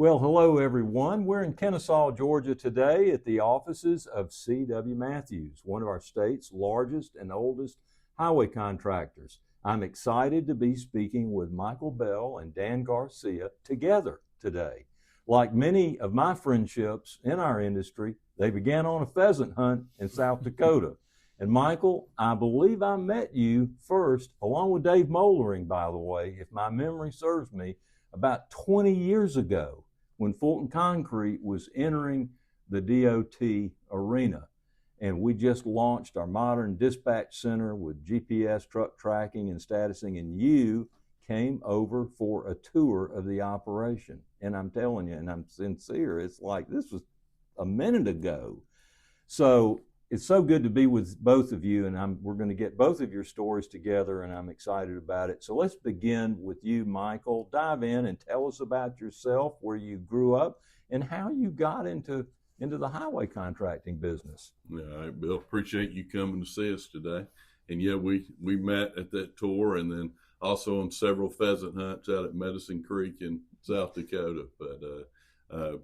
Well, hello everyone. We're in Kennesaw, Georgia today at the offices of C.W. Matthews, one of our state's largest and oldest highway contractors. I'm excited to be speaking with Michael Bell and Dan Garcia together today. Like many of my friendships in our industry, they began on a pheasant hunt in South Dakota. And Michael, I believe I met you first, along with Dave Mollering, by the way, if my memory serves me, about 20 years ago, when Fulton Concrete was entering the DOT arena. And we just launched our modern dispatch center with GPS truck tracking and statusing, and you came over for a tour of the operation. And I'm telling you, and I'm sincere, it's like this was a minute ago. So it's so good to be with both of you, and we're going to get both of your stories together, and I'm excited about it. So let's begin with you, Michael. Dive in and tell us about yourself, where you grew up, and how you got into the highway contracting business. All right, Bill, appreciate you coming to see us today. And yeah, we met at that tour, and then also on several pheasant hunts out at Medicine Creek in South Dakota. But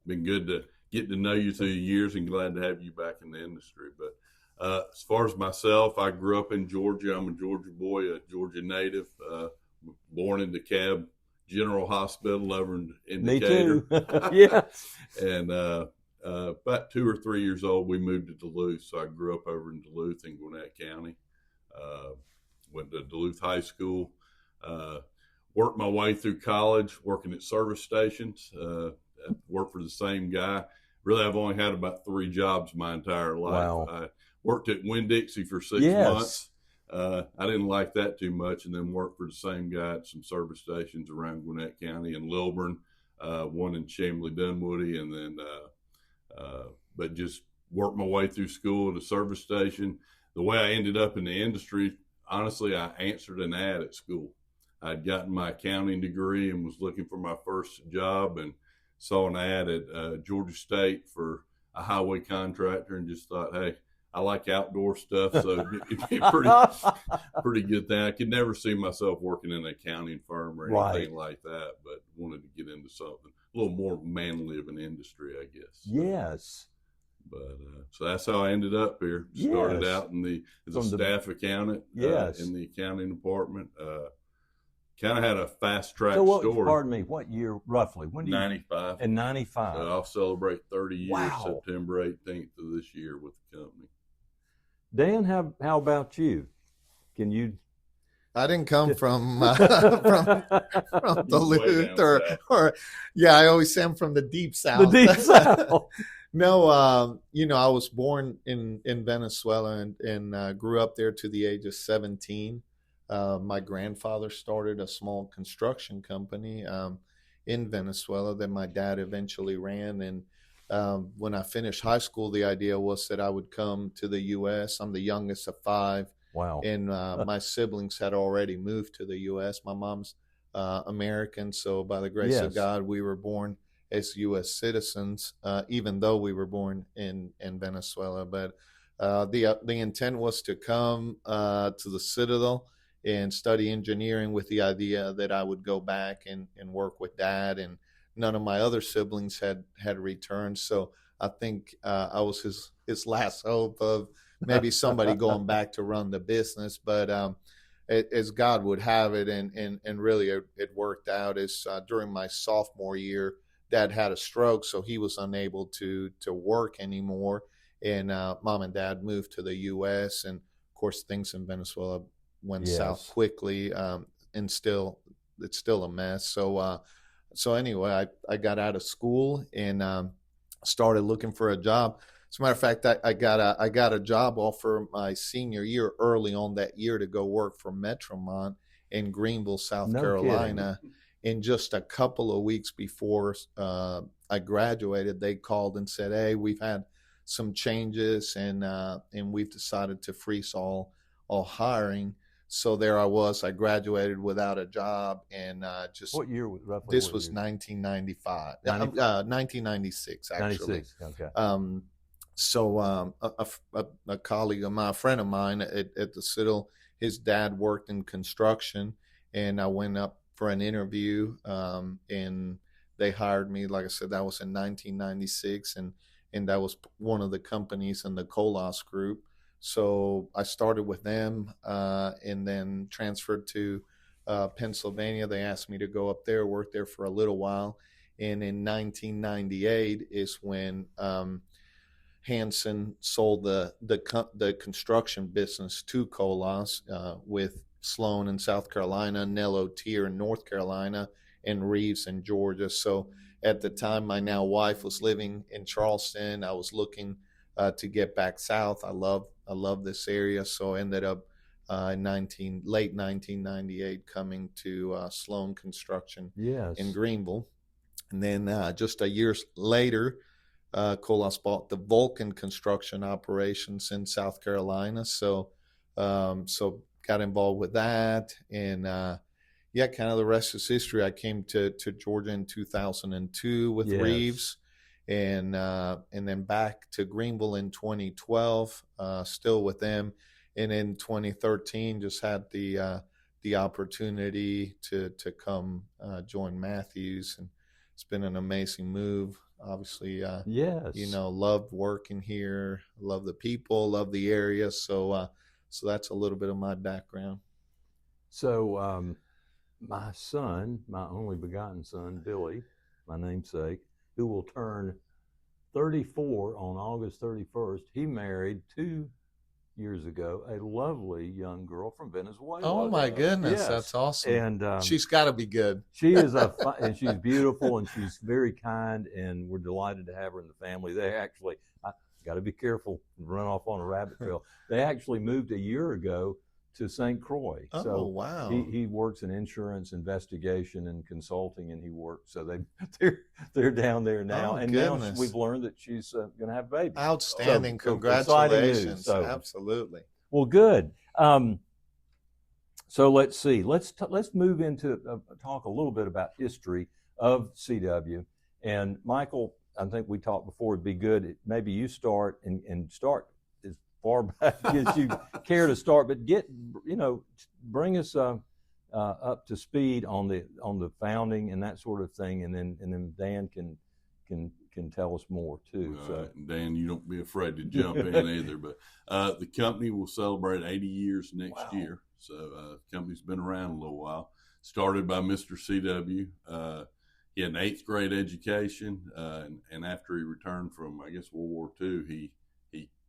been good to get to know you through the years, and glad to have you back in the industry. But as far as myself, I grew up in Georgia. I'm a Georgia boy, a Georgia native, born in DeKalb General Hospital over in Decatur. Me too. Yes. And about 2 or 3 years old, we moved to Duluth. So I grew up over in Duluth in Gwinnett County. Went to Duluth High School. Worked my way through college, working at service stations. Worked for the same guy. Really, I've only had about 3 jobs my entire life. Wow. I worked at Winn-Dixie for 6 Yes. months. I didn't like that too much, and then worked for the same guy at some service stations around Gwinnett County and Lilburn, one in Chamblee Dunwoody, and then but just worked my way through school at a service station. The way I ended up in the industry, honestly, I answered an ad at school. I'd gotten my accounting degree and was looking for my first job, and saw an ad at Georgia State for a highway contractor, and just thought, hey, I like outdoor stuff, so it'd be a pretty good thing. I could never see myself working in an accounting firm or anything like that, but wanted to get into something a little more manly of an industry, I guess. Yes. But so that's how I ended up here. Started out as a staff accountant in the accounting department. Kind of had a fast track story. Pardon me, what year roughly? When 95. In 95. I'll celebrate 30 years Wow. September 18th of this year with the company. Dan, how about you? Can you? I didn't come from Duluth or I always say I'm from the deep south. The deep south. No, I was born in Venezuela and grew up there to the age of 17. My grandfather started a small construction company in Venezuela that my dad eventually ran. And when I finished high school, the idea was that I would come to the U.S. I'm the youngest of 5. Wow. And my siblings had already moved to the U.S. My mom's American, so by the grace of God, we were born as U.S. citizens, even though we were born in Venezuela. But the intent was to come to the Citadel and study engineering with the idea that I would go back and work with Dad. And none of my other siblings had returned. So I think I was his last hope of maybe somebody going back to run the business. But as God would have it, and really it worked out, is during my sophomore year, Dad had a stroke, so he was unable to work anymore. And Mom and Dad moved to the U.S. And, of course, things in Venezuela went south quickly, and it's still a mess. So anyway, I got out of school and started looking for a job. As a matter of fact, I got a job offer my senior year early on that year to go work for Metromont in Greenville, South Carolina. And just a couple of weeks before I graduated, they called and said, "Hey, we've had some changes, and we've decided to freeze all hiring." So there I was. I graduated without a job, and just what year was roughly? This was 1995, 1996 actually. 96. Okay. So a colleague of mine, a friend of mine at the Citadel, his dad worked in construction, and I went up for an interview, and they hired me. Like I said, that was in 1996, and that was one of the companies in the Colas group. So I started with them, and then transferred to Pennsylvania. They asked me to go up there, work there for a little while. And in 1998 is when Hanson sold the construction business to Colas, with Sloan in South Carolina, Nello Tier in North Carolina, and Reeves in Georgia. So at the time, my now wife was living in Charleston. I was looking to get back south. I love this area, so I ended up late 1998 coming to Sloan Construction in Greenville. And then just a year later, Colas bought the Vulcan construction operations in South Carolina. So got involved with that. And kind of the rest is history. I came to Georgia in 2002 with Reeves, and then back to Greenville in 2012, still with them. And in 2013, just had the opportunity to come join Matthews, and it's been an amazing move. Obviously, loved working here, love the people, love the area. So that's a little bit of my background. So my son, my only begotten son, Billy, my namesake, who will turn 34 on August 31st, he married 2 years ago a lovely young girl from Venezuela. Oh my goodness, yes. That's awesome. And she's got to be good. She is and she's beautiful, and she's very kind, and we're delighted to have her in the family. They actually, I got to be careful, run off on a rabbit trail. They actually moved a year ago to St. Croix. Oh, so wow. He works in insurance investigation and consulting, and he works. So they're down there now. Oh, and goodness. Now we've learned that she's going to have a baby. Outstanding. So congratulations. So, absolutely. Well, good. So let's see. Let's move into talk a little bit about history of CW. And Michael, I think we talked before, it'd be good. Maybe you start and start as far back as you care to start, but bring us up to speed on the founding and that sort of thing, and then Dan can tell us more too. Right. So Dan, you don't be afraid to jump in either. But the company will celebrate 80 years next year. So the company's been around a little while. Started by Mr. CW. He had an 8th grade education, and after he returned from, I guess, World War II, he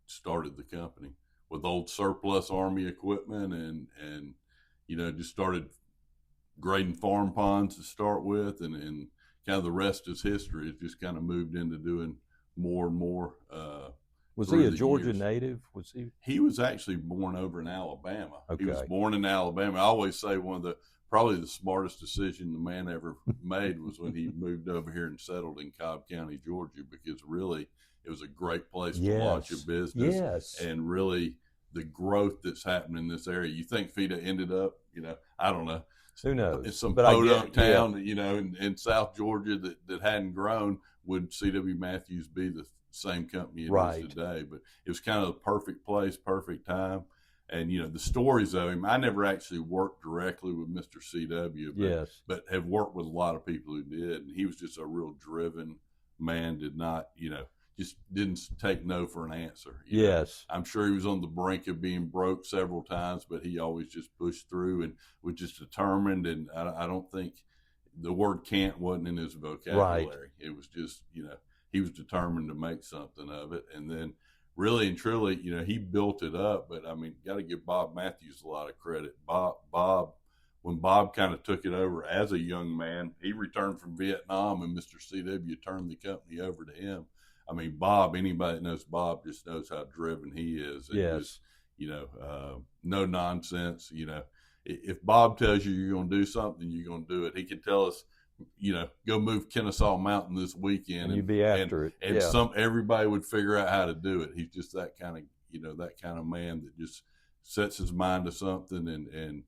started the company with old surplus Army equipment, and just started grading farm ponds to start with, and kind of the rest is history. It just kind of moved into doing more and more. Was he a Georgia native? Was he? He was actually born over in Alabama. Okay. He was born in Alabama. I always say probably the smartest decision the man ever made was when he moved over here and settled in Cobb County, Georgia, because really it was a great place to launch a business. Yes. And really the growth that's happening in this area. You think if he'd have ended up, I don't know. Who knows? It's some podunk town, in South Georgia that hadn't grown. Would CW Matthews be the same company it is today? But it was kind of the perfect place, perfect time. And, the stories of him, I never actually worked directly with Mr. CW, but have worked with a lot of people who did. And he was just a real driven man, did not, just didn't take no for an answer. I'm sure he was on the brink of being broke several times, but he always just pushed through and was just determined. And I don't think the word can't wasn't in his vocabulary. Right. It was just, he was determined to make something of it. And then really and truly, he built it up. But, got to give Bob Matthews a lot of credit. Bob, when Bob kind of took it over as a young man, he returned from Vietnam, and Mr. CW turned the company over to him. Bob, anybody that knows Bob just knows how driven he is. And just, no nonsense. If Bob tells you you're going to do something, you're going to do it. He could tell us, go move Kennesaw Mountain this weekend. And you'd be after it. And everybody would figure out how to do it. He's just that kind of man that just sets his mind to something and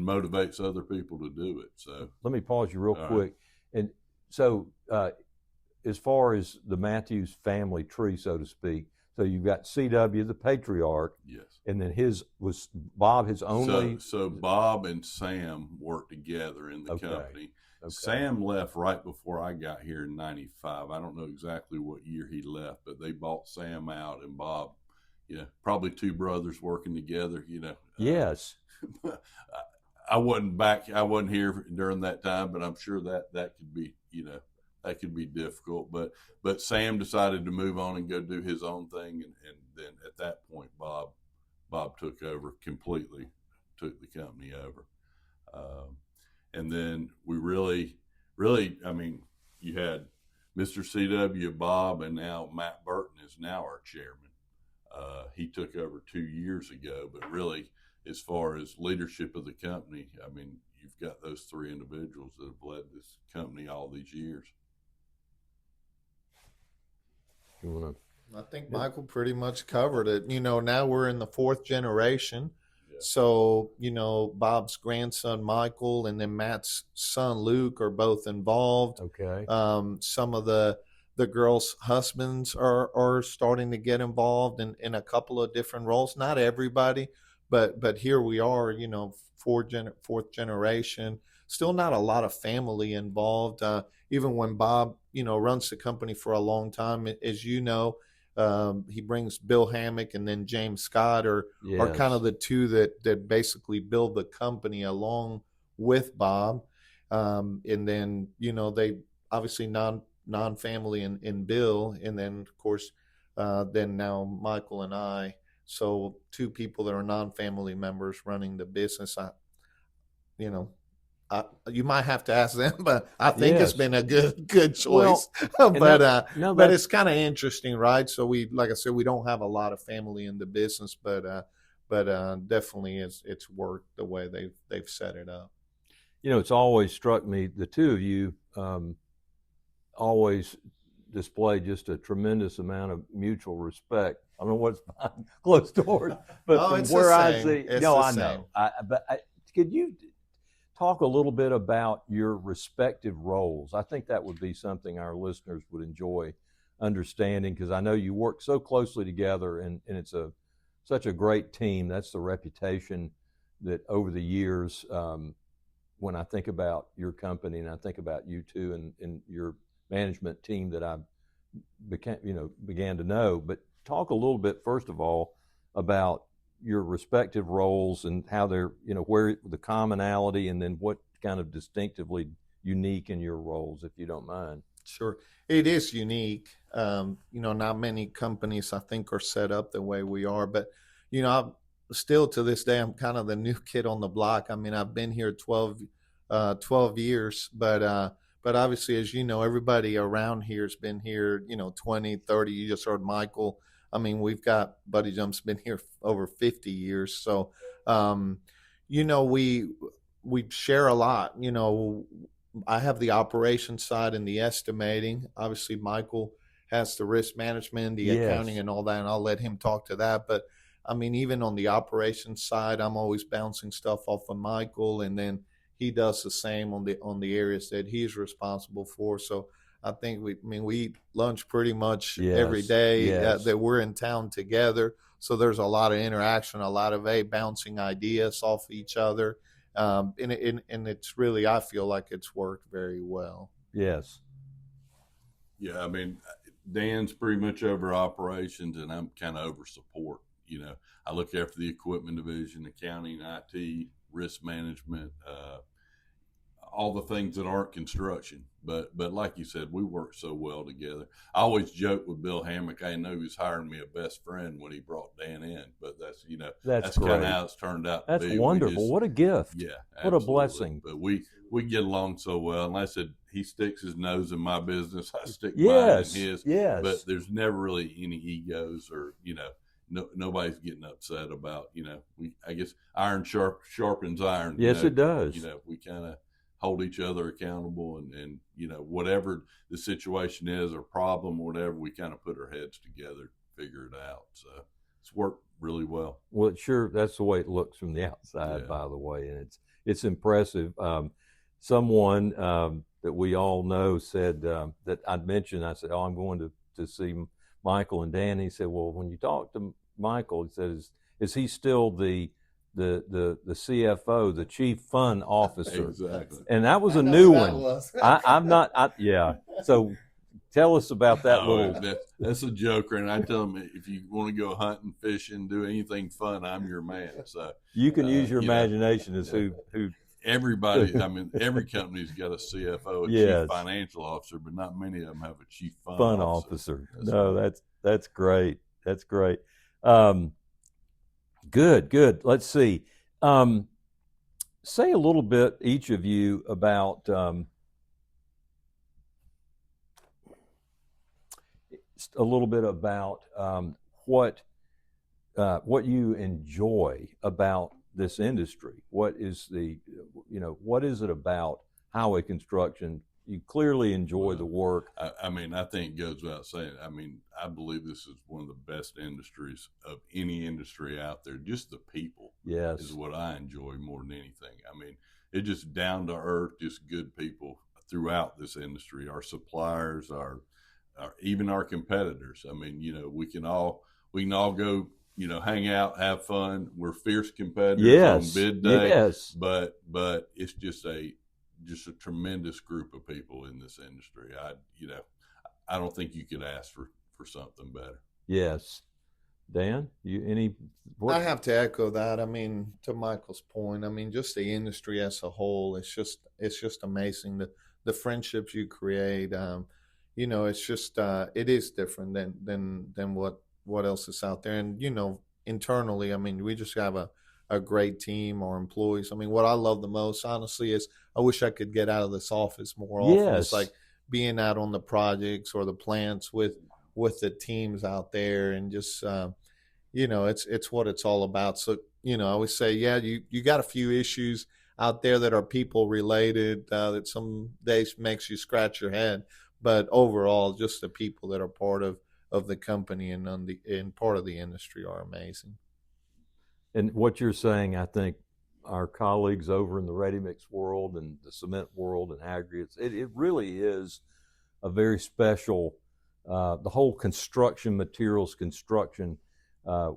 motivates other people to do it. So let me pause you real quick. Right. And so, as far as the Matthews family tree, so to speak, so you've got CW, the patriarch. Yes. And then Bob his only. So Bob and Sam worked together in the company. Okay. Sam left right before I got here in '95. I don't know exactly what year he left, but they bought Sam out, and Bob, probably two brothers working together, Yes. I wasn't here during that time, but I'm sure that could be, that could be difficult. But Sam decided to move on and go do his own thing, and then at that point, Bob took over completely, took the company over, and then we really, I mean, you had Mr. CW, Bob, and now Matt Burton is now our chairman. He took over 2 years ago, but really, as far as leadership of the company, I mean, you've got those three individuals that have led this company all these years. You want I think Michael pretty much covered it. Now we're in the fourth generation. Yeah. So, Bob's grandson, Michael, and then Matt's son, Luke, are both involved. Okay. Some of the girls' husbands are starting to get involved in a couple of different roles. Not everybody, but here we are, fourth generation. Still not a lot of family involved. Even when Bob, runs the company for a long time, as you know, he brings Bill Hammock and then James Scott are kind of the two that basically build the company along with Bob. And then, they obviously non-family in Bill. And then, of course, then now Michael and I. So two people that are non-family members running the business. You might have to ask them, but I think it's been a good choice. Well, but it's kind of interesting, right? So like I said, we don't have a lot of family in the business, but definitely it's worked the way they've set it up. It's always struck me, the two of you always display just a tremendous amount of mutual respect. I don't know what's behind closed doors, but from where I see, I know. But could you talk a little bit about your respective roles? I think that would be something our listeners would enjoy understanding, because I know you work so closely together, and it's such a great team. That's the reputation that over the years, when I think about your company and I think about you two and your management team that I began to know. But talk a little bit, first of all, about your respective roles and how they're, where the commonality, and then what kind of distinctively unique in your roles, if you don't mind. Sure. It is unique. Not many companies, I think, are set up the way we are, but, I'm still to this day, I'm kind of the new kid on the block. I mean, I've been here 12 years, but obviously, as you know, everybody around here has been here, 20, 30. You just heard Michael. I mean, we've got Buddy Jump's been here over 50 years. So, we share a lot. I have the operations side and the estimating. Obviously, Michael has the risk management, the accounting and all that, and I'll let him talk to that. But, I mean, even on the operations side, I'm always bouncing stuff off of Michael, and then he does the same on the areas that he's responsible for. So, I think we eat lunch pretty much every day that we're in town together. So there's a lot of interaction, a lot of bouncing ideas off each other. And it's really, I feel like it's worked very well. Yes. Yeah. I mean, Dan's pretty much over operations, and I'm kind of over support. I look after the equipment division, accounting, IT, risk management, all the things that aren't construction. But like you said, we work so well together. I always joke with Bill Hammock, I know he was hiring me a best friend when he brought Dan in, but that's kind of how it's turned out to be. That's wonderful. What a gift. Yeah. What a blessing. But we get along so well. And like I said, he sticks his nose in my business. I stick mine in his. Yes. But there's never really any egos or, nobody's getting upset about, I guess iron sharpens iron. Yes, it does. We kind of hold each other accountable, and whatever the situation is or problem or whatever, we kind of put our heads together, figure it out. So it's worked really well. Well, sure, that's the way it looks from the outside, by the way, and it's impressive. Someone that we all know said that I'd mentioned, I said, I'm going to see Michael and Dan. He said, well, when you talk to Michael, he says, is he still the the CFO, the Chief Fund Officer. Exactly. And that was a new one. I'm not. Yeah. So tell us about that little. That's a joker, and I tell them if you want to go hunting, fishing, do anything fun, I'm your man. So you can use your imagination as who. Everybody, I mean, every company's got a CFO, a chief financial officer, but not many of them have a chief fund officer. That's great. That's great. Good. Let's see. Say a little bit, each of you, about what you enjoy about this industry. What is it about highway construction? You clearly enjoy the work. I mean, I think it goes without saying. I mean, I believe this is one of the best industries of any industry out there. Just the people is what I enjoy more than anything. I mean, it's just down to earth, just good people throughout this industry. Our suppliers, our even our competitors. I mean, we can all go, hang out, have fun. We're fierce competitors on bid day, but it's just a tremendous group of people in this industry. I don't think you could ask for something better. Yes. Dan, I have to echo that. I mean, to Michael's point, I mean, just the industry as a whole, it's just amazing the friendships you create. It's just it is different than what else is out there. And internally, I mean, we just have a great team, our employees. I mean, what I love the most, honestly, is I wish I could get out of this office more often. It's like being out on the projects or the plants with the teams out there, and just it's what it's all about. So I always say, you got a few issues out there that are people related that some days makes you scratch your head, but overall, just the people that are part of the company and part of the industry are amazing. And what you're saying, I think our colleagues over in the ready-mix world and the cement world and aggregates, it really is a very special, the whole construction materials,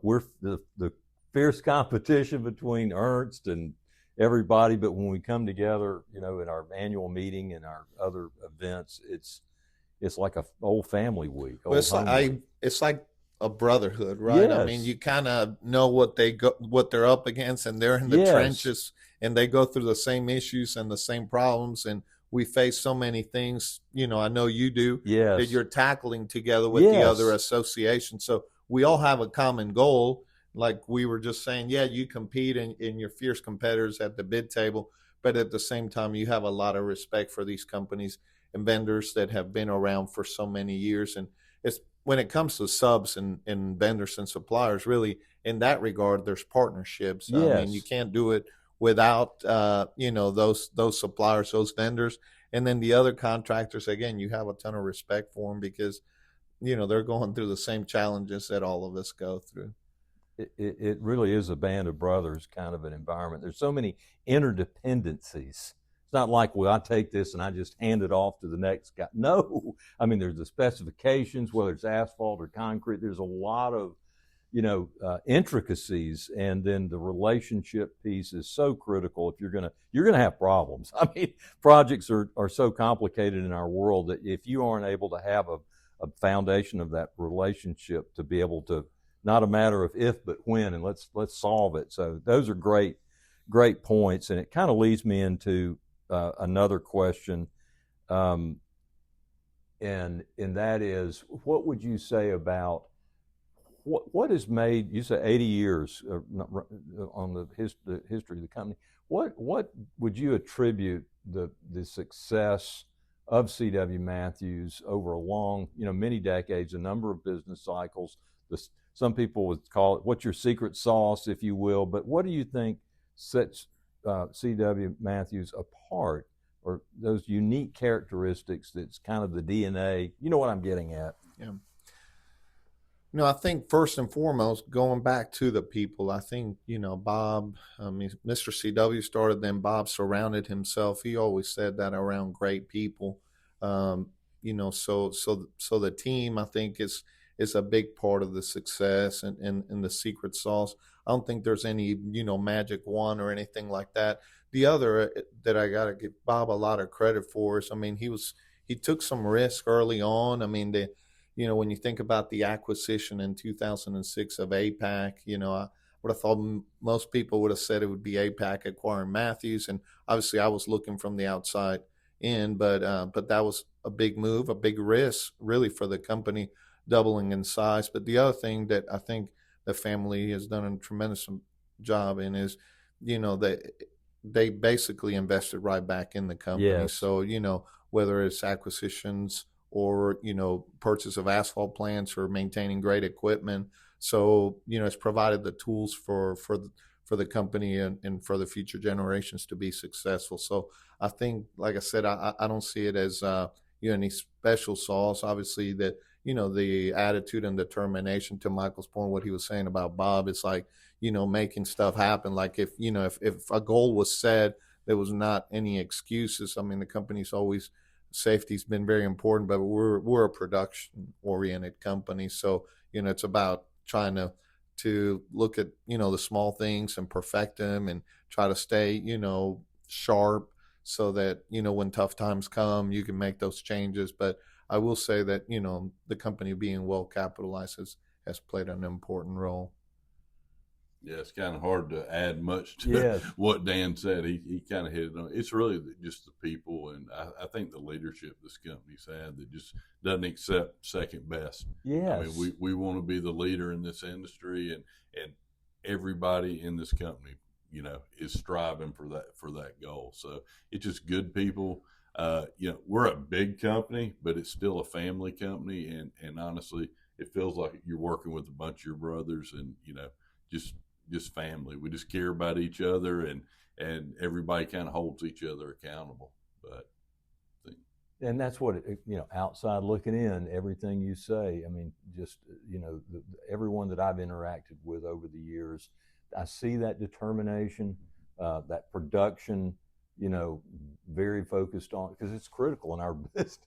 we're the fierce competition between Ernst and everybody, but when we come together, in our annual meeting and our other events, it's like a old family week. It's like a brotherhood, right? Yes. I mean, you kind of know what they're up against, and they're in the trenches, and they go through the same issues and the same problems, and we face so many things. I know you do. Yes. That you're tackling together with the other associations. So we all have a common goal. Like we were just saying, you compete in your fierce competitors at the bid table, but at the same time, you have a lot of respect for these companies and vendors that have been around for so many years. And it's when it comes to subs and vendors and suppliers, really, in that regard, there's partnerships. Yes. I mean, you can't do it without, those suppliers, those vendors. And then the other contractors, again, you have a ton of respect for them because, they're going through the same challenges that all of us go through. It really is a band of brothers kind of an environment. There's so many interdependencies. It's not like, well, I take this and I just hand it off to the next guy. No, I mean, there's the specifications, whether it's asphalt or concrete. There's a lot of, intricacies, and then the relationship piece is so critical. If you're gonna have problems. I mean, projects are so complicated in our world that if you aren't able to have a foundation of that relationship to be able to, not a matter of if but when, and let's solve it. So those are great points, and it kind of leads me into another question, and that is, what would you say about what has made, you say 80 years on the history of the company? What would you attribute the success of C.W. Matthews over a long, many decades, a number of business cycles? Some people would call it, what's your secret sauce, if you will, but what do you think sets C.W. Matthews apart, or those unique characteristics that's kind of the DNA? You know what I'm getting at. Yeah. I think first and foremost, going back to the people, I think, Bob, Mr. C.W. started, then Bob surrounded himself. He always said that around great people. So the team, I think, is is a big part of the success and the secret sauce. I don't think there's any, magic one or anything like that. The other that I got to give Bob a lot of credit for is, I mean, he took some risk early on. I mean, when you think about the acquisition in 2006 of APAC, I would have thought most people would have said it would be APAC acquiring Matthews, and obviously I was looking from the outside in, but that was a big move, a big risk, really, for the company doubling in size. But the other thing that I think the family has done a tremendous job in is, they basically invested right back in the company. Yes. So, whether it's acquisitions or, purchase of asphalt plants or maintaining great equipment. So, it's provided the tools for the company and for the future generations to be successful. So I think, like I said, I don't see it as, any special sauce. Obviously that, the attitude and determination, to Michael's point, what he was saying about Bob, it's like, making stuff happen. Like if a goal was set, there was not any excuses. I mean, the company's always, safety's been very important, but we're a production oriented company. So, it's about trying to look at, the small things and perfect them and try to stay, sharp so that, when tough times come, you can make those changes. But I will say that, the company being well capitalized has played an important role. Yeah, it's kind of hard to add much to Yes. what Dan said. He kind of hit it on. It's really just the people, and I think the leadership this company's had that just doesn't accept second best. Yes. I mean, we want to be the leader in this industry, and everybody in this company, is striving for that goal. So it's just good people. We're a big company, but it's still a family company, and honestly, it feels like you're working with a bunch of your brothers, and just family. We just care about each other, and everybody kind of holds each other accountable. And that's what outside looking in, everything you say. I mean, just everyone that I've interacted with over the years, I see that determination, that production. Very focused on, because it's critical in our business.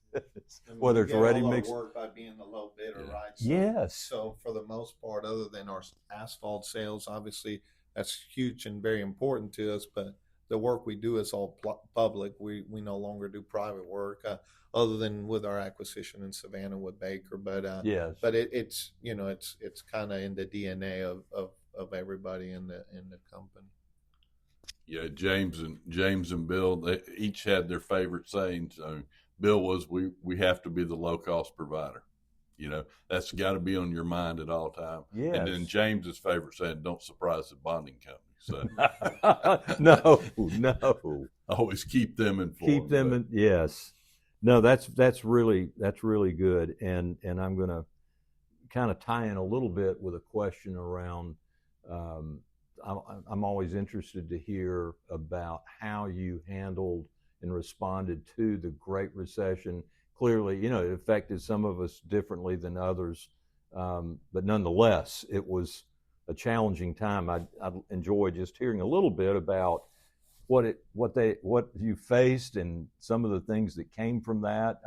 Whether it's ready mix, work by being the low bidder, Yeah. right? Yes. So for the most part, other than our asphalt sales, obviously that's huge and very important to us. But the work we do is all public. We no longer do private work, other than with our acquisition in Savannah with Baker. But yes. But it's it's kind of in the DNA of everybody in the company. Yeah, James and Bill, they each had their favorite sayings. So Bill was, we have to be the low cost provider. That's got to be on your mind at all time. Yes. And then James's favorite saying, don't surprise the bonding company. So no. Always keep them informed. Keep them in, yes. No, that's really good. And I'm going to kind of tie in a little bit with a question around, I'm always interested to hear about how you handled and responded to the Great Recession. Clearly, it affected some of us differently than others, but nonetheless, it was a challenging time. I enjoy just hearing a little bit about what you faced and some of the things that came from that.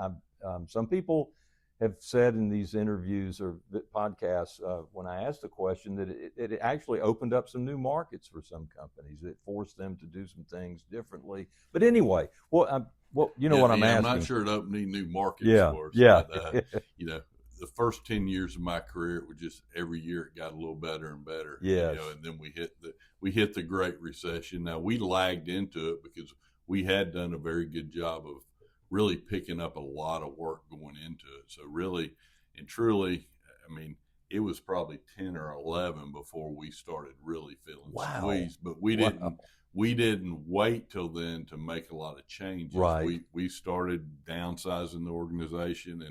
Some people have said in these interviews or podcasts, when I asked the question, that it actually opened up some new markets for some companies. It forced them to do some things differently. But anyway, what I'm asking. I'm not sure it opened any new markets for us. Yeah. But, the first 10 years of my career, it was just every year it got a little better and better. Yes. And then we hit the Great Recession. Now we lagged into it because we had done a very good job of really picking up a lot of work going into it. So really and truly, I mean, it was probably 10 or 11 before we started really feeling squeezed. But we didn't wait till then to make a lot of changes. Right. We started downsizing the organization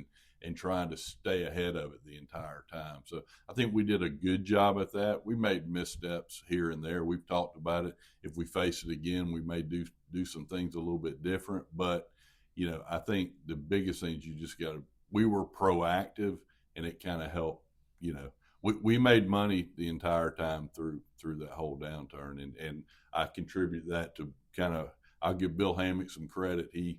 and trying to stay ahead of it the entire time. So I think we did a good job at that. We made missteps here and there. We've talked about it. If we face it again, we may do some things a little bit different. But I think the biggest thing is you just we were proactive, and it kind of helped. We made money the entire time through that whole downturn, and I contribute that to I'll give Bill Hammock some credit. He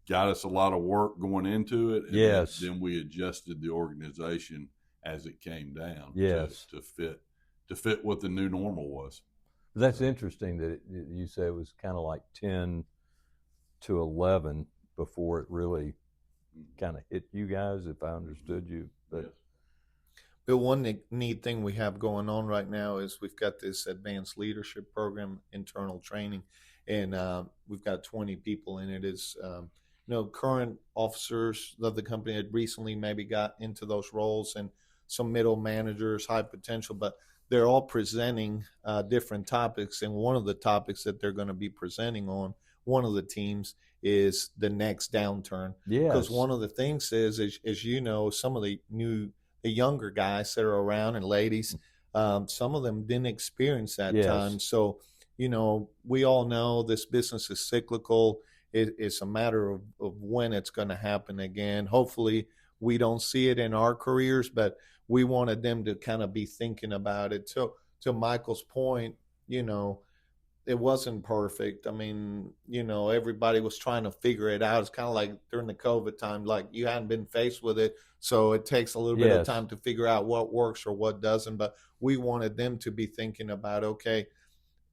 got us a lot of work going into it. And Yes. then we adjusted the organization as it came down. Yes. To fit what the new normal was. That's interesting that you say it was kind of like 10 to 11 before it really kind of hit you guys, if I understood you. But Yes. But one neat thing we have going on right now is we've got this advanced leadership program, internal training, and we've got 20 people in it. Is current officers of the company had recently maybe got into those roles, and some middle managers, high potential, but they're all presenting different topics. And one of the topics that they're going to be presenting on, one of the teams, is the next downturn. yes, Because one of the things is, as you know, some of the younger guys that are around, and ladies, some of them didn't experience that Yes. time. So, we all know this business is cyclical. It's a matter of when it's going to happen again. Hopefully we don't see it in our careers, but we wanted them to kind of be thinking about it. So to Michael's point, it wasn't perfect. I mean, everybody was trying to figure it out. It's kind of like during the COVID time, like you hadn't been faced with it. So it takes a little bit of Yes. time to figure out what works or what doesn't. But we wanted them to be thinking about, okay,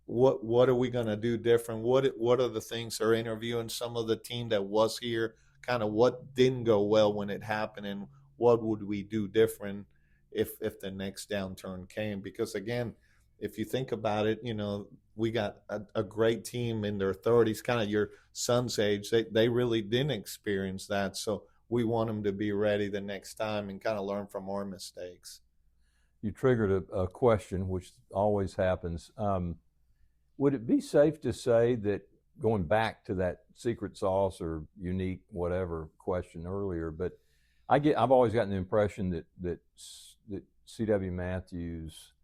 what are we going to do different? What are the things they're interviewing some of the team that was here, kind of what didn't go well when it happened, and what would we do different if the next downturn came? Because again, if you think about it, we got a great team in their 30s, kind of your son's age. They really didn't experience that. So we want them to be ready the next time and kind of learn from our mistakes. You triggered a question, which always happens. Would it be safe to say that, going back to that secret sauce or unique whatever question earlier, but I've always gotten the impression that C.W. Matthews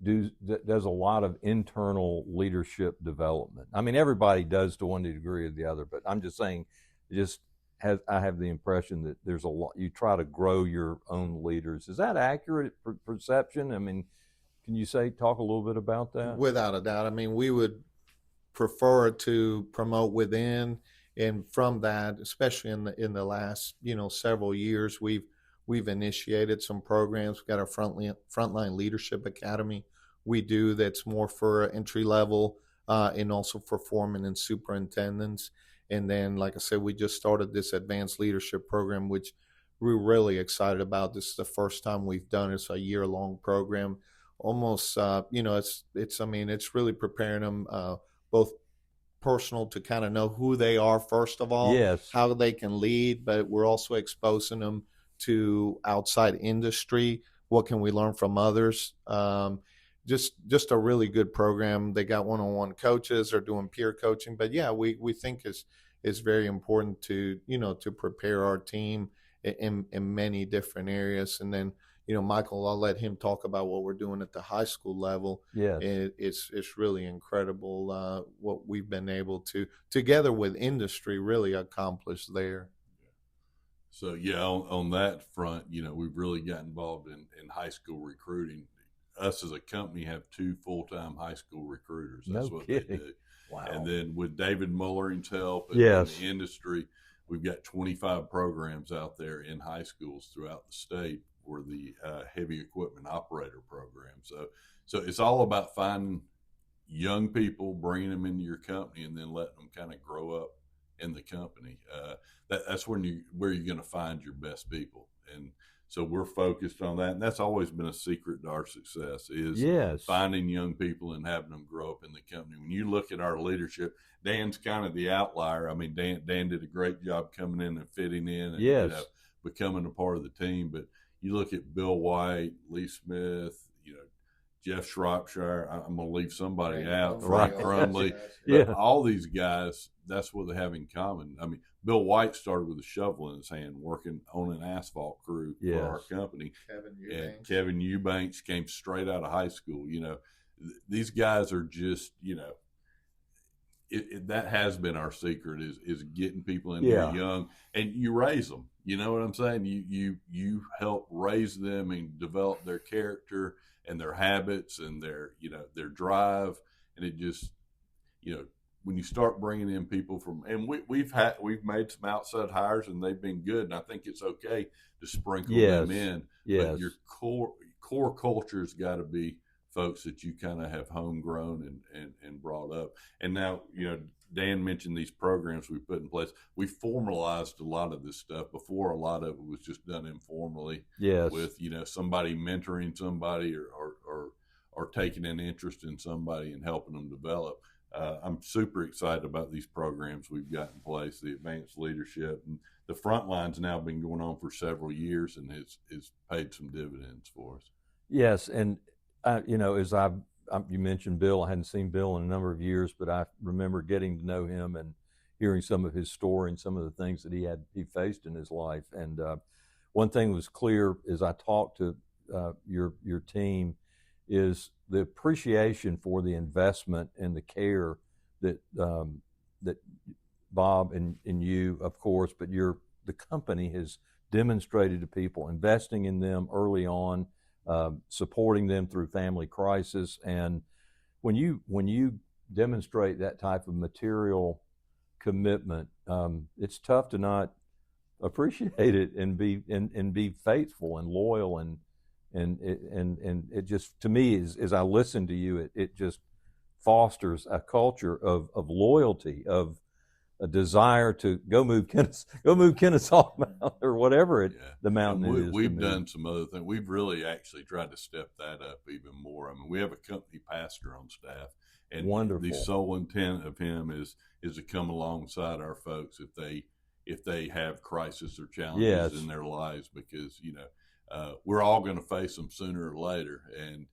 does a lot of internal leadership development. I mean, everybody does to one degree or the other, but I'm just saying, I have the impression that there's a lot, you try to grow your own leaders. Is that accurate perception? I mean, can you talk a little bit about that? Without a doubt. I mean, we would prefer to promote within, and from that, especially in the last several years, we've initiated some programs. We've got our frontline leadership academy we do that's more for entry level and also for foremen and superintendents. And then, like I said, we just started this advanced leadership program, which we're really excited about. This is the first time we've done it. It's a year-long program. Almost, it's really preparing them both personal to kind of know who they are, first of all, yes, how they can lead, but we're also exposing them to outside industry. What can we learn from others? Just a really good program. They got one-on-one coaches, they're doing peer coaching, but yeah, we think it's very important to prepare our team in many different areas. And then Michael, I'll let him talk about what we're doing at the high school level. Yes. It's really incredible what we've been able to, together with industry, really accomplish there. So, yeah, on that front, we've really got involved in high school recruiting. Us as a company have 2 full-time high school recruiters. That's what they do. Wow. And then with David Mullering's help and yes, the industry, we've got 25 programs out there in high schools throughout the state for the heavy equipment operator program. So it's all about finding young people, bringing them into your company, and then letting them kind of grow up in the company. That's where you're going to find your best people. And so we're focused on that. And that's always been a secret to our success, is yes, finding young people and having them grow up in the company. When you look at our leadership, Dan's kind of the outlier. I mean, Dan did a great job coming in and fitting in and yes, becoming a part of the team. But you look at Bill White, Lee Smith, Jeff Shropshire. I'm going to leave somebody out. Frank Crumley. Yeah. All these guys, that's what they have in common. I mean, Bill White started with a shovel in his hand working on an asphalt crew yes, for our company. Kevin Eubanks came straight out of high school. These guys are just, that has been our secret, is getting people in there young, and you raise them. You know what I'm saying? You help raise them and develop their character and their habits and their drive, and it just, when you start bringing in people from, and we've made some outside hires and they've been good, and I think it's okay to sprinkle them in. Yes. But your core culture's got to be folks that you kind of have homegrown and brought up. And now, Dan mentioned these programs we put in place. We formalized a lot of this stuff. Before, a lot of it was just done informally. Yes. With, somebody mentoring somebody or taking an interest in somebody and helping them develop. I'm super excited about these programs we've got in place, the advanced leadership. And the Frontline's now been going on for several years and it's paid some dividends for us. Yes, and as you mentioned Bill, I hadn't seen Bill in a number of years, but I remember getting to know him and hearing some of his story and some of the things that he faced in his life. And one thing was clear as I talked to your team is the appreciation for the investment and the care that that Bob and you, of course, but the company has demonstrated to people, investing in them early on, supporting them through family crisis. And when you demonstrate that type of material commitment, it's tough to not appreciate it and be faithful and loyal, and it just, to me, as I listen to you, it just fosters a culture of loyalty, of a desire to go move Kennesaw Mountain or whatever the mountain is. We've done some other things. We've really actually tried to step that up even more. I mean, we have a company pastor on staff, and wonderful. The sole intent of him is to come alongside our folks if they have crisis or challenges in their lives, because we're all going to face them sooner or later, and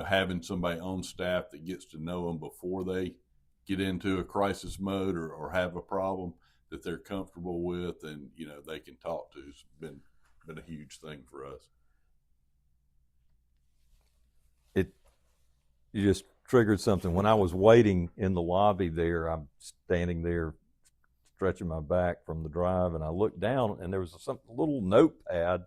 having somebody on staff that gets to know them before they get into a crisis mode or have a problem that they're comfortable with and they can talk to has been a huge thing for us. You just triggered something. When I was waiting in the lobby there, I'm standing there stretching my back from the drive, and I looked down and there was a little notepad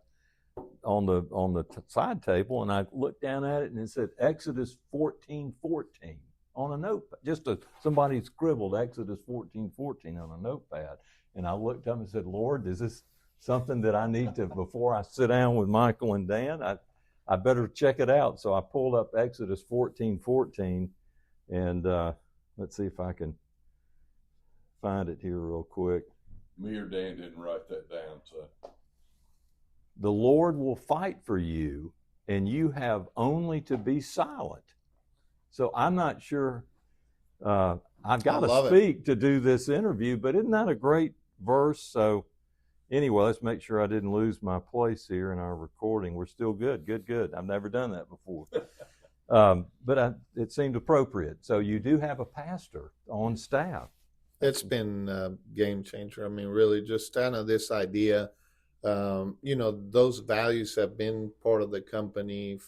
on the side table, and I looked down at it and it said Exodus 14:14 on a notepad. Somebody scribbled Exodus 14:14 on a notepad, and I looked up and said, Lord, is this something that I need to, before I sit down with Michael and Dan, I better check it out. So I pulled up Exodus 14:14, and let's see if I can find it here real quick. Me or Dan didn't write that down, so. The Lord will fight for you, and you have only to be silent. So I'm not sure I've got to speak to do this interview, but isn't that a great verse? So anyway, let's make sure I didn't lose my place here in our recording. We're still good. Good. I've never done that before. But it seemed appropriate. So you do have a pastor on staff. It's been a game changer. I mean, really just kind of this idea, those values have been part of the company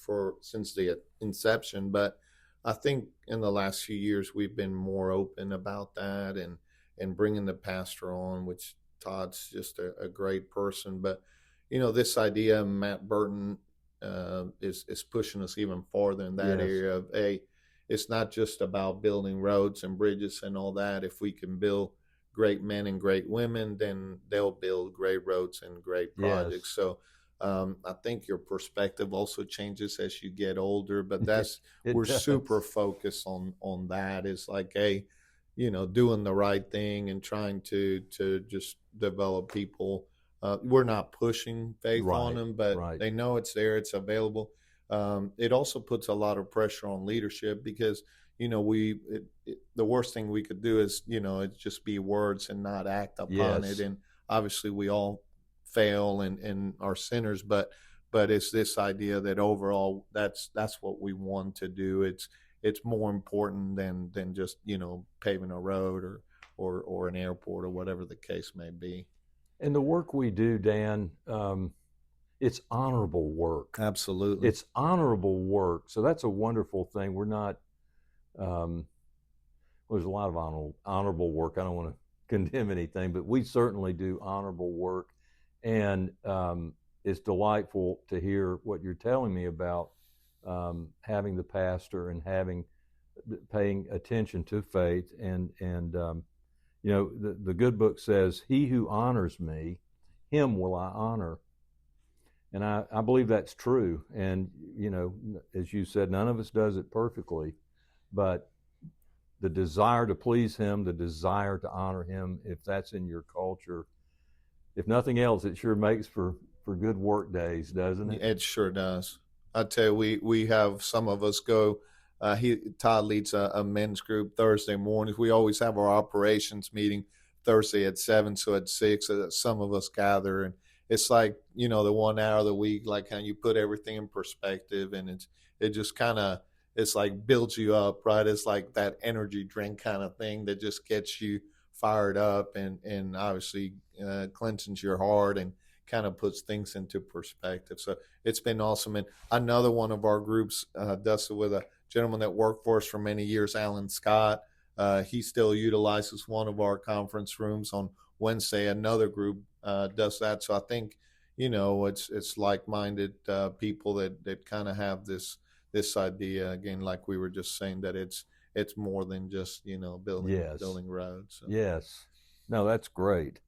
since the inception, but I think in the last few years we've been more open about that and bringing the pastor on, which Todd's just a great person. But, this idea, Matt Burton is pushing us even farther in that area of, it's not just about building roads and bridges and all that. If we can build great men and great women, then they'll build great roads and great projects. So I think your perspective also changes as you get older, but we're super focused on that. It's like, doing the right thing and trying to just develop people. We're not pushing faith on them, but they know it's there, it's available. It also puts a lot of pressure on leadership because, the worst thing we could do is, it just be words and not act upon it. And obviously we all fail and are sinners, but it's this idea that overall that's what we want to do. It's more important than just, paving a road or an airport or whatever the case may be. And the work we do, Dan, it's honorable work. Absolutely. It's honorable work. So that's a wonderful thing. We're not, there's a lot of honorable work. I don't want to condemn anything, but we certainly do honorable work. And it's delightful to hear what you're telling me about having the pastor and having paying attention to faith. And the good book says, "He who honors me, him will I honor." And I believe that's true. And, as you said, none of us does it perfectly, but the desire to please him, the desire to honor him, if that's in your culture, if nothing else, it sure makes for good work days, doesn't it? It sure does. I tell you, we have some of us go. Todd leads a men's group Thursday mornings. We always have our operations meeting Thursday at 7, so at 6, some of us gather, and it's like, the 1 hour of the week, like how you put everything in perspective, and it just kind of, it's like builds you up, right? It's like that energy drink kind of thing that just gets you fired up and obviously cleanses your heart and kind of puts things into perspective. So it's been awesome. And another one of our groups does it with a gentleman that worked for us for many years, Alan Scott. He still utilizes one of our conference rooms on Wednesday. Another group does that. So I think, it's like-minded people that kind of have this idea, again, like we were just saying, that it's more than just, building roads. So. Yes. No, that's great.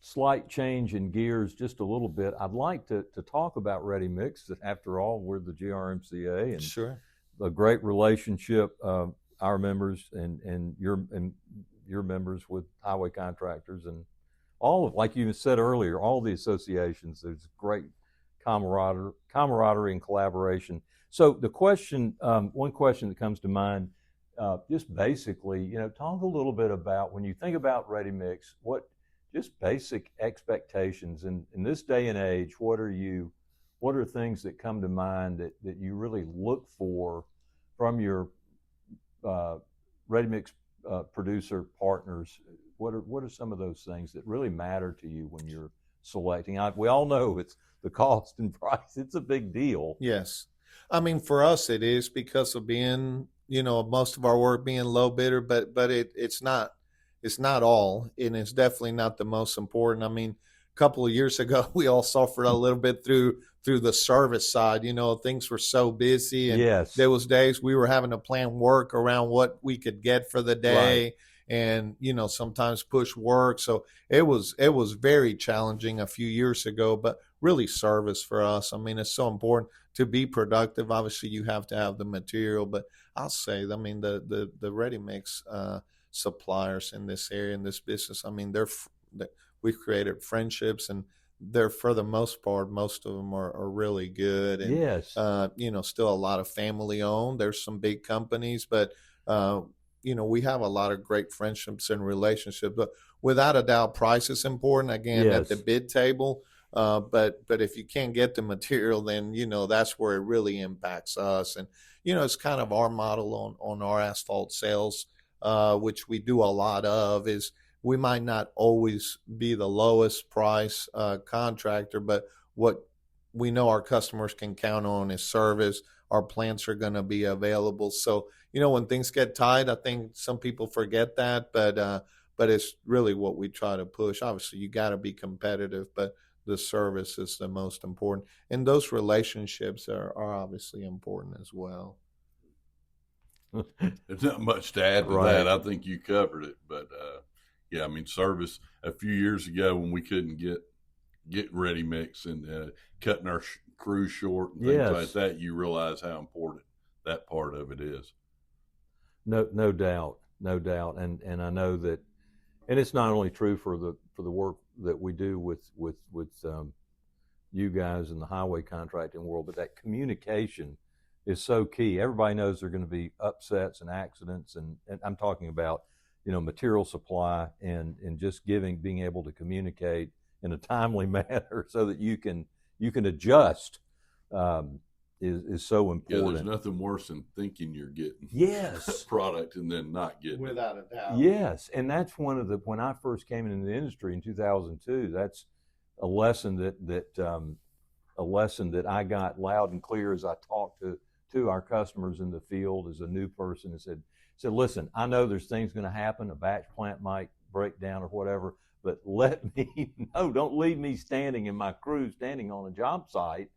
Slight change in gears just a little bit. I'd like to talk about Ready Mix. After all, we're the GRMCA, and sure, a great relationship, our members and your members with highway contractors, and all of, like you said earlier, all the associations. There's great camaraderie and collaboration. So the question, one question that comes to mind, just basically, talk a little bit about, when you think about Ready Mix, what just basic expectations in this day and age, what are things that come to mind that you really look for from your Ready Mix producer partners? What are some of those things that really matter to you when you're selecting? We all know it's the cost and price. It's a big deal. Yes. I mean, for us, it is because of being, most of our work being low bidder, but it's not all, and it's definitely not the most important. I mean, a couple of years ago, we all suffered a little bit through the service side. Things were so busy, and yes, there was days we were having to plan work around what we could get for the day. Right. And sometimes push work, so it was very challenging a few years ago. But really, service for us, I mean, it's so important to be productive. Obviously, you have to have the material, but I'll say, I mean, the ready mix suppliers in this area, in this business, I mean, we've created friendships, and they're, for the most part, most of them are really good. And yes, still a lot of family owned. There's some big companies, but we have a lot of great friendships and relationships. But without a doubt, price is important, again, yes, at the bid table. But if you can't get the material, then, that's where it really impacts us. And, it's kind of our model on our asphalt sales, which we do a lot of, is we might not always be the lowest price contractor, but what we know our customers can count on is service. Our plants are going to be available. So, when things get tight, I think some people forget that, but it's really what we try to push. Obviously, you got to be competitive, but the service is the most important. And those relationships are obviously important as well. There's not much to add to Right. that. I think you covered it. But, yeah, I mean, service, a few years ago when we couldn't get ready mix and cutting our crews short and things Yes. like that, you realize how important that part of it is. No doubt. And I know that, and it's not only true for the work that we do with you guys in the highway contracting world, but that communication is so key. Everybody knows there are going to be upsets and accidents, and I'm talking about, material supply and just being able to communicate in a timely manner so that you can adjust is so important. Yeah, there's nothing worse than thinking you're getting Yes. product and then not getting it. Without a doubt. Yes, and that's when I first came into the industry in 2002. That's a lesson that I got loud and clear as I talked to our customers in the field as a new person, and said, listen, I know there's things going to happen. A batch plant might break down or whatever, but let me know. Don't leave me standing in my crew, standing on a job site,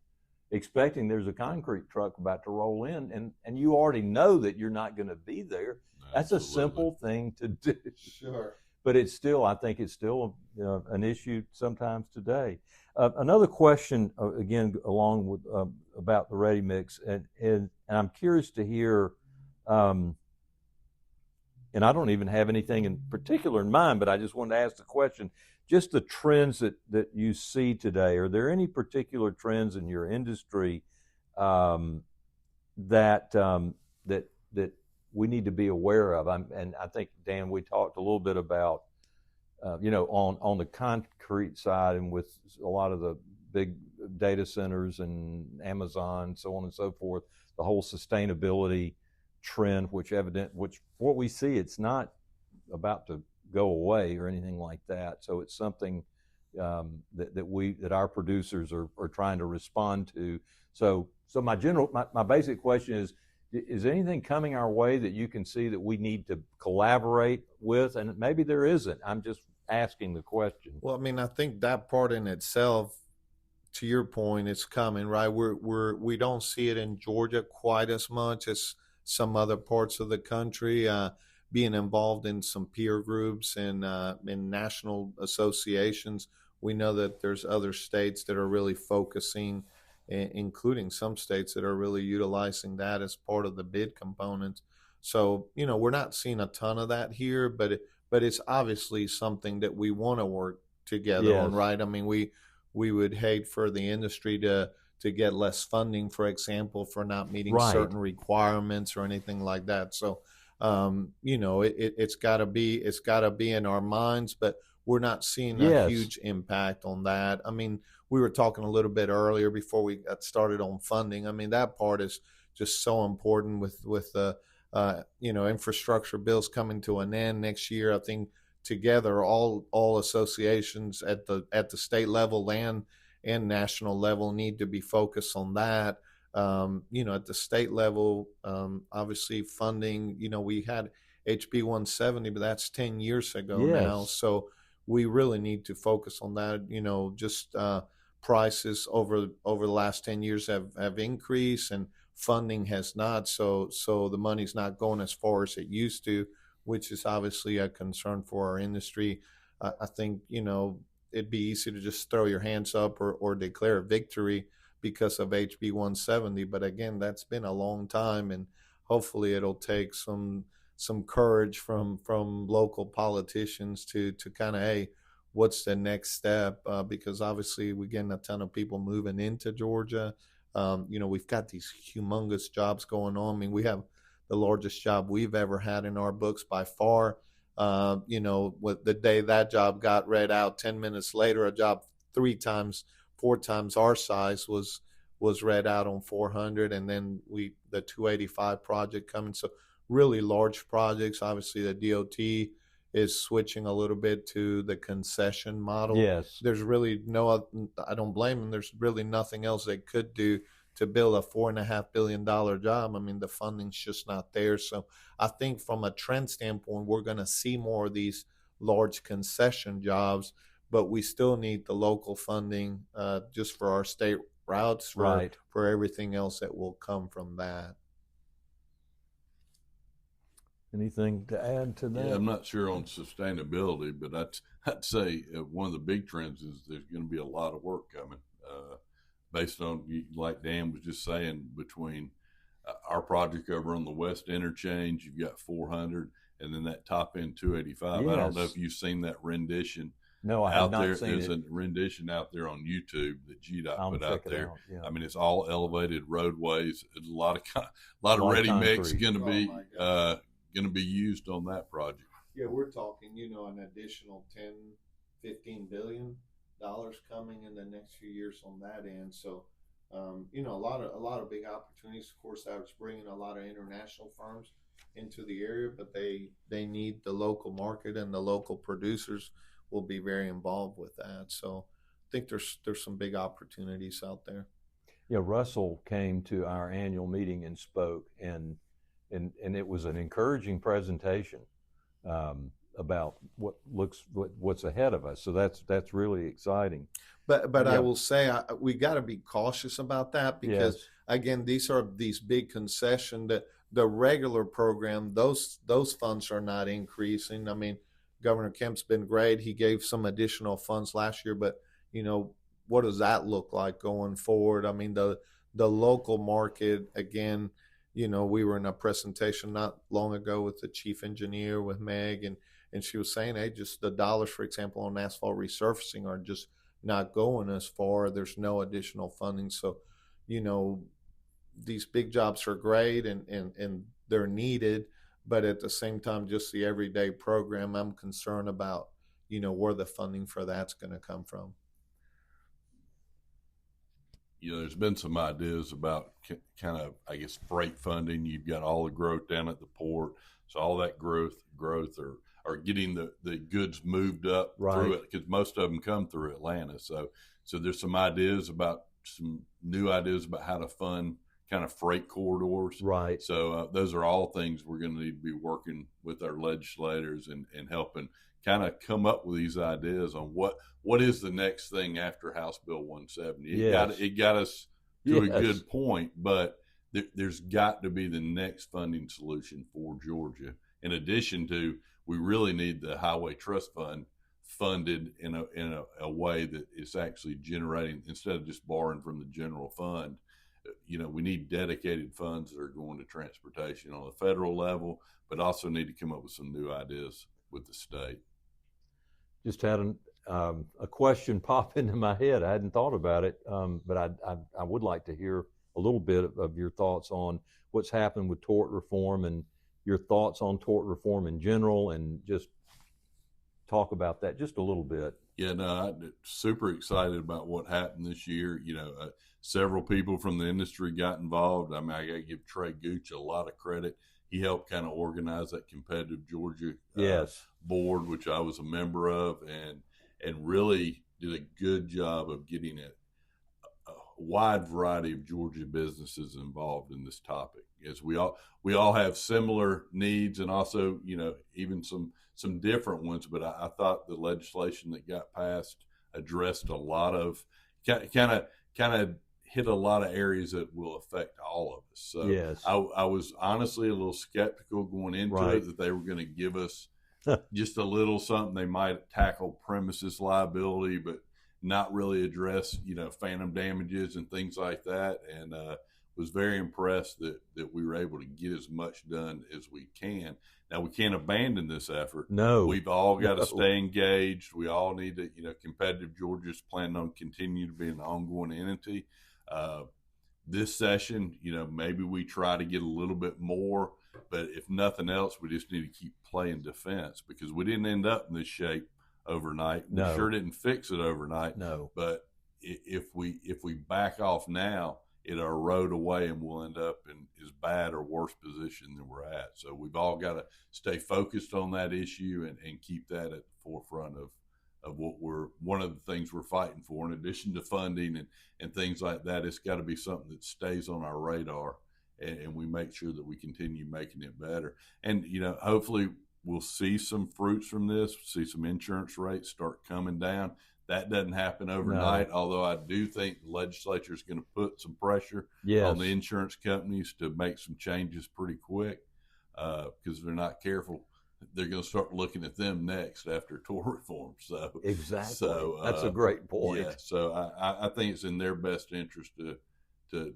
expecting there's a concrete truck about to roll in, and you already know that you're not going to be there. That's a simple thing to do. Sure. But it's still, I think it's still an issue sometimes today. Another question, again, along with about the ready mix, and I'm curious to hear, and I don't even have anything in particular in mind, but I just wanted to ask the question, just the trends that you see today. Are there any particular trends in your industry that we need to be aware of? And I think, Dan, we talked a little bit about, on the concrete side, and with a lot of the big data centers and Amazon, so on and so forth, the whole sustainability trend, which what we see, it's not about to go away or anything like that. So it's something that our producers are trying to respond to. So my basic question is anything coming our way that you can see that we need to collaborate with? And maybe there isn't. I'm just asking the question. Well, I mean, I think that part in itself, to your point, is coming, right? We don't see it in Georgia quite as much as some other parts of the country. Being involved in some peer groups and in national associations, we know that there's other states that are really focusing, including some states that are really utilizing that as part of the bid components. So, we're not seeing a ton of that here, but it's obviously something that we want to work together on, right? I mean, we would hate for the industry to get less funding, for example, for not meeting certain requirements or anything like that. So, it's got to be in our minds, but we're not seeing a huge impact on that. I mean, we were talking a little bit earlier before we got started on funding. I mean, that part is just so important with the infrastructure bills coming to an end next year. I think together all associations at the state level and national level need to be focused on that. At the state level, obviously funding, we had HB 170, but that's 10 years ago now. So we really need to focus on that. Just prices over the last 10 years have increased and funding has not. So the money's not going as far as it used to, which is obviously a concern for our industry. I think, it'd be easy to just throw your hands up or declare a victory because of HB 170. But again, that's been a long time, and hopefully it'll take some courage from local politicians to kind of, hey, what's the next step? Because obviously we're getting a ton of people moving into Georgia. We've got these humongous jobs going on. I mean, we have the largest job we've ever had in our books by far. With the day that job got read out, 10 minutes later, a job 4 times our size was read out on 400, and then the 285 project coming. So really large projects. Obviously, the DOT is switching a little bit to the concession model. Yes. There's really I don't blame them. There's really nothing else they could do to build a $4.5 billion job. I mean, the funding's just not there. So I think from a trend standpoint, we're going to see more of these large concession jobs, but we still need the local funding just for our state routes, for everything else that will come from that. Anything to add to that? Yeah, I'm not sure on sustainability, but I'd say one of the big trends is there's going to be a lot of work coming based on, like Dan was just saying, between our project over on the West Interchange, you've got 400, and then that top end 285. Yes. I don't know if you've seen that rendition. No, I have not seen it. There's a rendition out there on YouTube that GDOT put out there. Yeah. I mean, it's all elevated roadways. It's a lot of ready mix going to be used on that project. Yeah, we're talking, an additional $10-15 billion coming in the next few years on that end. So, a lot of big opportunities. Of course, that's bringing a lot of international firms into the area, but they need the local market, and the local producers will be very involved with that. So I think there's some big opportunities out there. Yeah, Russell came to our annual meeting and spoke, and it was an encouraging presentation about what's ahead of us. So that's really exciting. But Yeah. I will say we got to be cautious about that because Yes. again, these big concession that the regular program, those funds are not increasing. I mean, Governor Kemp's been great. He gave some additional funds last year, but what does that look like going forward? I mean, the local market again. We were in a presentation not long ago with the chief engineer with Meg, and she was saying, hey, just the dollars, for example, on asphalt resurfacing are just not going as far. There's no additional funding. So, these big jobs are great and they're needed, but at the same time, just the everyday program, I'm concerned about, where the funding for that's going to come from. There's been some ideas about kind of, I guess, freight funding. You've got all the growth down at the port. So all that growth or getting the goods moved up through it, because most of them come through Atlanta. So there's some new ideas about how to fund kind of freight corridors. Right. So those are all things we're going to need to be working with our legislators and helping kind of come up with these ideas on what is the next thing after House Bill 170. It got us to a good point, but there's got to be the next funding solution for Georgia. In addition to, we really need the Highway Trust Fund funded in a way that is actually generating, instead of just borrowing from the general fund. We need dedicated funds that are going to transportation on the federal level, but also need to come up with some new ideas with the state. Just had a question pop into my head. I hadn't thought about it, but I would like to hear a little bit of your thoughts on what's happened with tort reform and your thoughts on tort reform in general, and just talk about that just a little bit. Yeah, no, I'm super excited about what happened this year. Several people from the industry got involved. I mean, I got to give Trey Gooch a lot of credit. He helped kind of organize that Competitive Georgia board, which I was a member of, and really did a good job of getting a wide variety of Georgia businesses involved in this topic. As we all have similar needs, and also even some different ones. But I thought the legislation that got passed addressed a lot of kind of hit a lot of areas that will affect all of us. So I was honestly a little skeptical going into it that they were going to give us just a little something. They might tackle premises liability, but not really address, phantom damages and things like that. And was very impressed that we were able to get as much done as we can. Now, we can't abandon this effort. No. We've all got to stay engaged. We all need to, Competitive Georgia's planning on continuing to be an ongoing entity. This session, maybe we try to get a little bit more, but if nothing else, we just need to keep playing defense, because we didn't end up in this shape overnight. We sure didn't fix it overnight. No. But if we back off now, it'll erode away and we'll end up in as bad or worse position than we're at. So we've all got to stay focused on that issue and keep that at the forefront of what one of the things we're fighting for. In addition to funding and things like that, it's got to be something that stays on our radar, and we make sure that we continue making it better. And, hopefully we'll see some fruits from this, see some insurance rates start coming down. That doesn't happen overnight, although I do think the legislature is going to put some pressure on the insurance companies to make some changes pretty quick, because if they're not careful, they're going to start looking at them next after tort reform. So exactly. So that's a great point. Yeah. So I think it's in their best interest to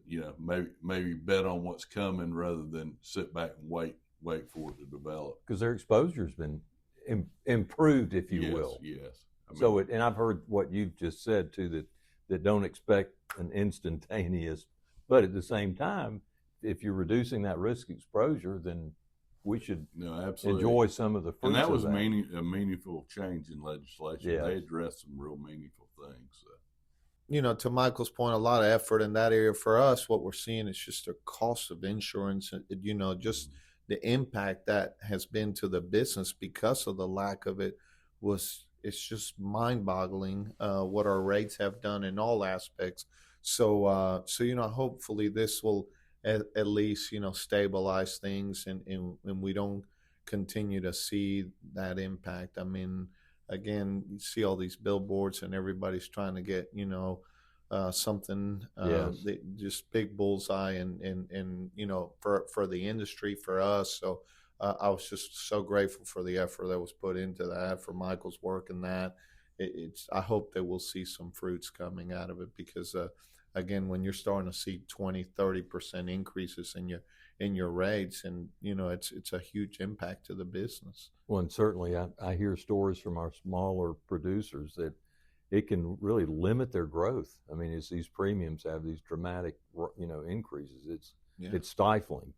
maybe bet on what's coming rather than sit back and wait for it to develop. Because their exposure's been improved, if you will. Yes. And I've heard what you've just said too, that don't expect an instantaneous, but at the same time, if you're reducing that risk exposure, then we should enjoy some of the fruits. And that was a meaningful change in legislation. Yeah. They addressed some real meaningful things. So. To Michael's point, a lot of effort in that area. For us, what we're seeing is just the cost of insurance, just the impact that has been to the business because of the lack of it it's just mind-boggling what our rates have done in all aspects. So hopefully this will at least stabilize things and we don't continue to see that impact. I mean, again, you see all these billboards and everybody's trying to get, something, Yes. just big bullseye and for the industry, for us. So I was just so grateful for the effort that was put into that, for Michael's work in that. I hope that we'll see some fruits coming out of it, because again, when you're starting to see 20-30% increases in your rates, and it's a huge impact to the business. Well, and certainly I hear stories from our smaller producers that it can really limit their growth. I mean, as these premiums have these dramatic, increases, it's stifling.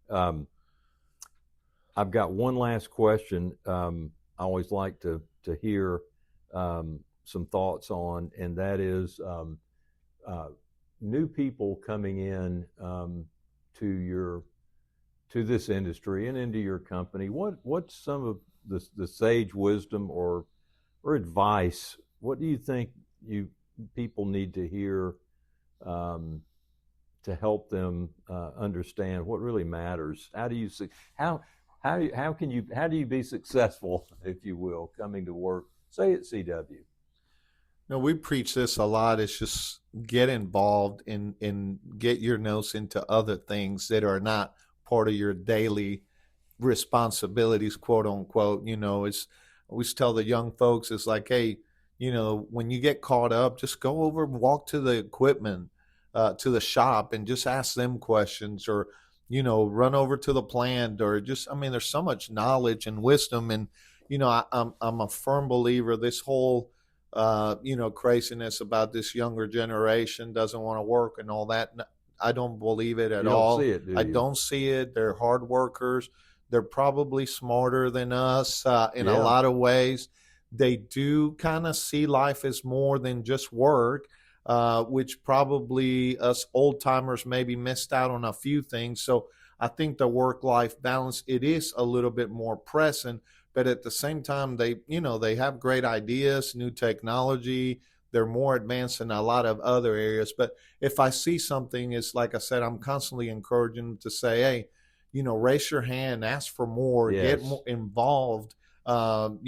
I've got one last question. I always like to hear some thoughts on, and that is new people coming in to this industry and into your company. What's some of the sage wisdom or advice? What do you think people need to hear to help them understand what really matters? How do you be successful, if you will, coming to work, say at CW? No, we preach this a lot. It's just get involved and get your nose into other things that are not part of your daily responsibilities, quote unquote. We always tell the young folks, it's like, hey, when you get caught up, just go over and walk to the equipment, to the shop, and just ask them questions, or run over to the plant, or just, there's so much knowledge and wisdom. And I'm a firm believer this whole craziness about this younger generation doesn't want to work and all that. I don't believe it at all. You don't see it, do you? I don't see it. They're hard workers. They're probably smarter than us in a lot of ways. They do kind of see life as more than just work, which probably us old timers maybe missed out on a few things. So I think the work-life balance, it is a little bit more present, but at the same time, they have great ideas, new technology. They're more advanced in a lot of other areas. But if I see something, it's like I said, I'm constantly encouraging them to say, hey, raise your hand, ask for more, Yes. get more involved. Don't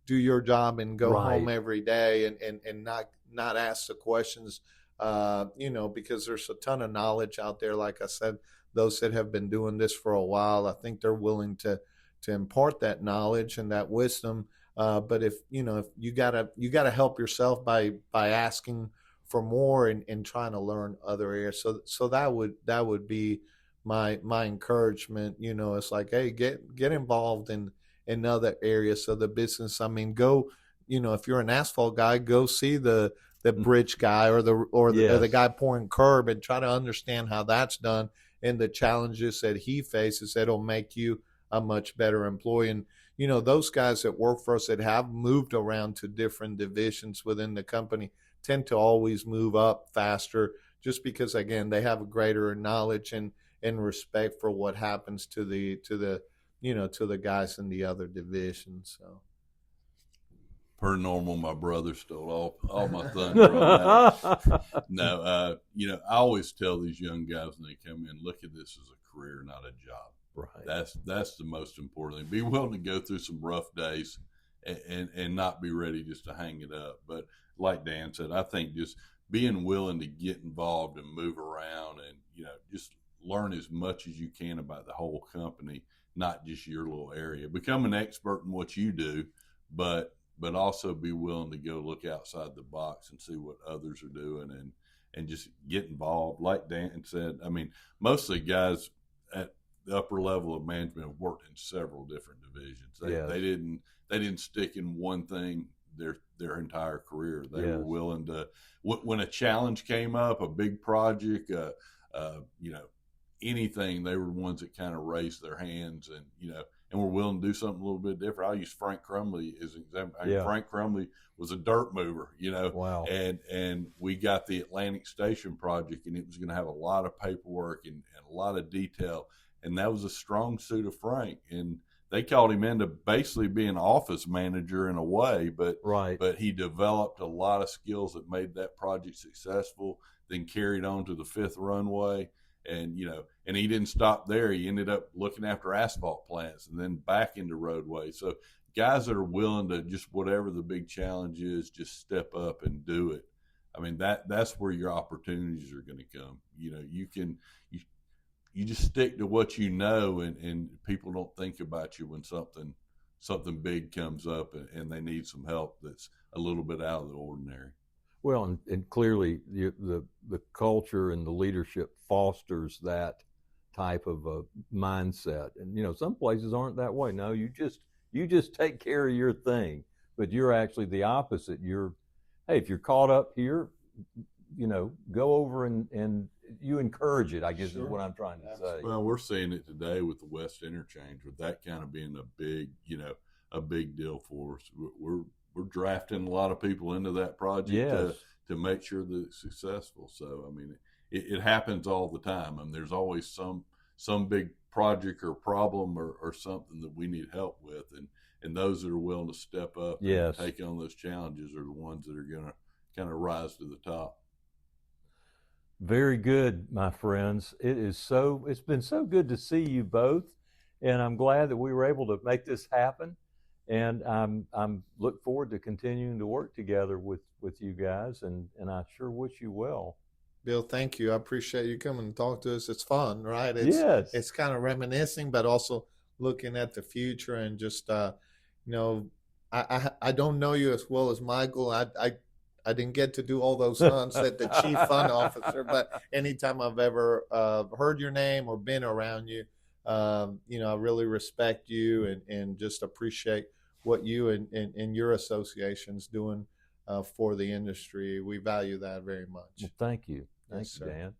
do your job and go home every day and not ask the questions, because there's a ton of knowledge out there. Like I said, those that have been doing this for a while, I think they're willing to impart that knowledge and that wisdom. But if you gotta help yourself by asking for more and trying to learn other areas. So that would be my encouragement. It's like, hey, get involved in other areas of the business. Go, if you're an asphalt guy, go see the bridge guy or the guy pouring curb, and try to understand how that's done and the challenges that he faces. That'll make you a much better employee. And those guys that work for us that have moved around to different divisions within the company tend to always move up faster, just because, again, they have a greater knowledge and respect for what happens to the guys in the other divisions. So, per normal, my brother stole all my thunder on that. No, I always tell these young guys when they come in, look at this as a career, not a job. Right. That's the most important thing. Be willing to go through some rough days and not be ready just to hang it up. But like Dan said, I think just being willing to get involved and move around and, just learn as much as you can about the whole company, not just your little area. Become an expert in what you do, but also be willing to go look outside the box and see what others are doing and just get involved. Like Dan said, most of the guys at the upper level of management have worked in several different divisions. They didn't stick in one thing their entire career. They were willing to, when a challenge came up, a big project, anything, they were the ones that kind of raised their hands and were willing to do something a little bit different. I'll use Frank Crumley as an example. Frank Crumley was a dirt mover, Wow. And we got the Atlantic Station project, and it was going to have a lot of paperwork and a lot of detail. And that was a strong suit of Frank. And they called him in to basically be an office manager in a way, but he developed a lot of skills that made that project successful, then carried on to the 5th runway. And, and he didn't stop there. He ended up looking after asphalt plants and then back into roadways. So guys that are willing to just whatever the big challenge is, just step up and do it. I mean, that's where your opportunities are going to come. You know, you just stick to what you know, and people don't think about you when something big comes up and they need some help that's a little bit out of the ordinary. Well, and clearly the culture and the leadership fosters that type of a mindset. And you know, some places aren't that way. No, you just take care of your thing. But you're actually the opposite. Hey, if you're caught up here, you know, go over and you encourage it, I guess. Sure. Is what I'm trying to say. Well, we're seeing it today with the West Interchange, with that kind of being a big deal for us. We're drafting a lot of people into that project. Yes. to make sure that it's successful. So, I mean, it happens all the time. I mean, there's always some big project or problem or something that we need help with. And those that are willing to step up yes. and take on those challenges are the ones that are going to kind of rise to the top. Very good, my friends. It's been so good to see you both, and I'm glad that we were able to make this happen. And I'm look forward to continuing to work together with you guys, and I sure wish you well. Bill, thank you. I appreciate you coming and talk to us. It's fun, right? Yes. It's kind of reminiscing, but also looking at the future and just, you know, I don't know you as well as Michael. I didn't get to do all those stunts at the chief fund officer, but anytime I've ever heard your name or been around you, you know, I really respect you and just appreciate what you and your association's doing for the industry. We value that very much. Well, thank you. Thanks, Dan.